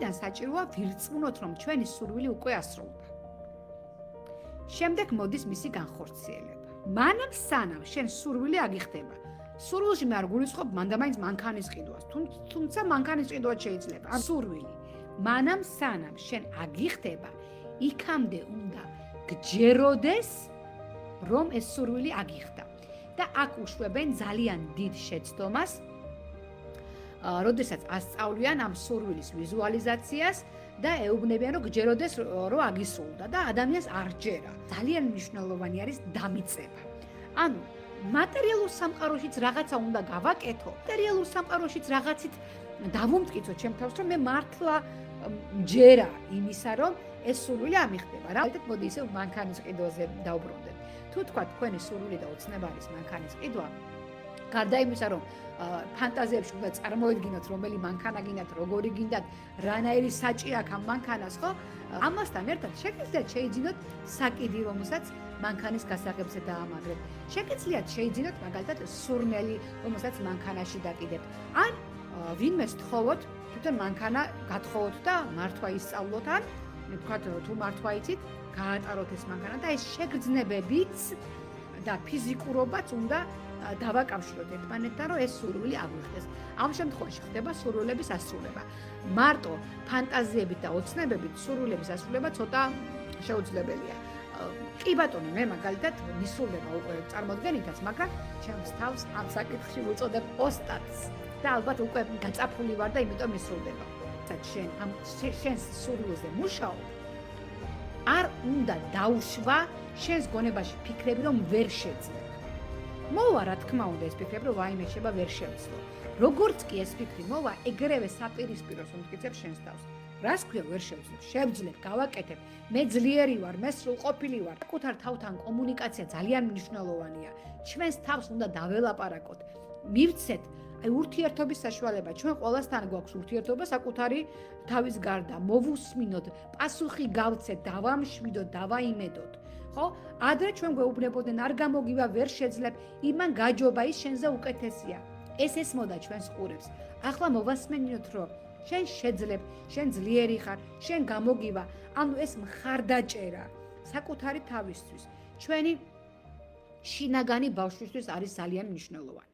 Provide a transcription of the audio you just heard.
ამიტომ საჭიროა ვირწმუნოთ, რომ ჩვენი სურვილი უკვე ასრულდა. შემდეგ მოდის მისი განხორციელება. მანამ სანამ შენ სურვილი აგიხდება. სურვილში მე არ გულისხმობ მანდამაინც მანქანის ყიდვას, თუმცა მანქანის ყიდვა შეიძლება. ან სურვილი. მანამ სანამ შენ აგიხდება, იქამდე უნდა გჯეროდეს, რომ ეს სურვილი აგიხდა. და აქ უშვებენ ძალიან დიდ შეცდომას, როდესაც ასწავლიან ამ სურვილის ვიზუალიზაციას და ეუბნებიან, რომ გჯეროდეს, რომ აგისრულდა და ადამიანს არ ჯერა. ძალიან მნიშვნელოვანი არის დამიწება. ანუ მატერიალურ სამყაროშიც რაღაცა უნდა გავაკეთო, მატერიალურ სამყაროშიც რაღაცით დავუმტკიცო ჩემ თავს, რომ მე მართლა ჯერა იმისა, რომ ეს სურვილი ამიხდება. რა თქმა უნდა, მოდი ისე მანქანის ყიდვაზე დავბრუნდეთ. თუ თქვა თქვენი სურვილი და ოცნება არის მანქანის ყიდვა, გარდა იმისა, რომ ფანტაზიებში უნდა წარმოედგინოთ, რომელი მანქანა გინდათ, როგორი გინდათ, რანაირი საჭი აქვს ამ მანქანას, ხო? ამასთან ერთად შეგიძლიათ შეიძინოთ საკიდი, რომელსაც მანქანის გასაღებზე დაამაგრეთ. შეგიძლიათ შეიძინოთ მაგალითად სურნელი, რომელსაც მანქანაში დაკიდებთ. ან ვინმე სთხოვოთ, თვითონ მანქანა გათხოვოთ და მართვა ისწავლოთ, ან ვთქვათ, თუ მართვა იცით, გაატაროთ ეს მანქანა და ეს შეგრძნებებიც და ფიზიკურობაც უნდა დავაკავშიროთ ერთმანეთთან, რომ ეს სურვილი აგვიხდეს. ამ შემთხვევაში ხდება სურვილების ასრულება. მარტო ფანტაზიებით და ოცნებებით სურვილების ასრულება ცოტა შეუძლებელია. კი ბატონო, მე მაგალითად მისულდება უკვე წარმოდგენითაც, მაგრამ ჩემს თავს ამ საკითხში ვუწოდებ ოსტატს და ალბათ უკვე გაწაფული ვარ და იმიტომ მისულდება. შენ ამ შენს სურვილზე მუშაობ, არ უნდა დაუშვა შენს გონებაში ფიქრები, რომ ვერ შეძლებ. მოვა, რა თქმა უნდა, ეს ფიქრები, რომ ვაიმე შეება ვერ შევძლო. როგორც კი ეს ფიქრი მოვა, ეგრევე საპირისპიროს უმტკიცებ შენს თავს. რას ქვია ვერ შევძლებ? შევძლებ, გავაკეთებ. მე ძლიერი ვარ, მე სრულყოფილი ვარ. საკუთარ თავთან კომუნიკაცია ძალიან მნიშვნელოვანია. ჩვენს თავს უნდა დაველაპარაკოთ. მივცეთ ურთიერთობის საშუალება. ჩვენ ყველასთან გვაქვს ურთიერთობა საკუთარი თავის გარდა. მოვუსმინოთ, პასუხი გავცეთ, დავამშვიდოთ, დავაიმედოთ. ხო? ადრე ჩვენ გვეუბნებოდნენ, არ გამოგივა, ვერ შეძლებ, იმან გაჯობა, ის შენზე უკეთესია. ეს ესმოდა ჩვენს ყურებს. ახლა მოვასმენიოთ, რომ შენ შეძლებ, შენ ძლიერი ხარ, შენ გამოგივა. ანუ ეს მხარდაჭერა საკუთარი თავისთვის, ჩვენი შინაგანი ბავშვისთვის არის ძალიან მნიშვნელოვანი.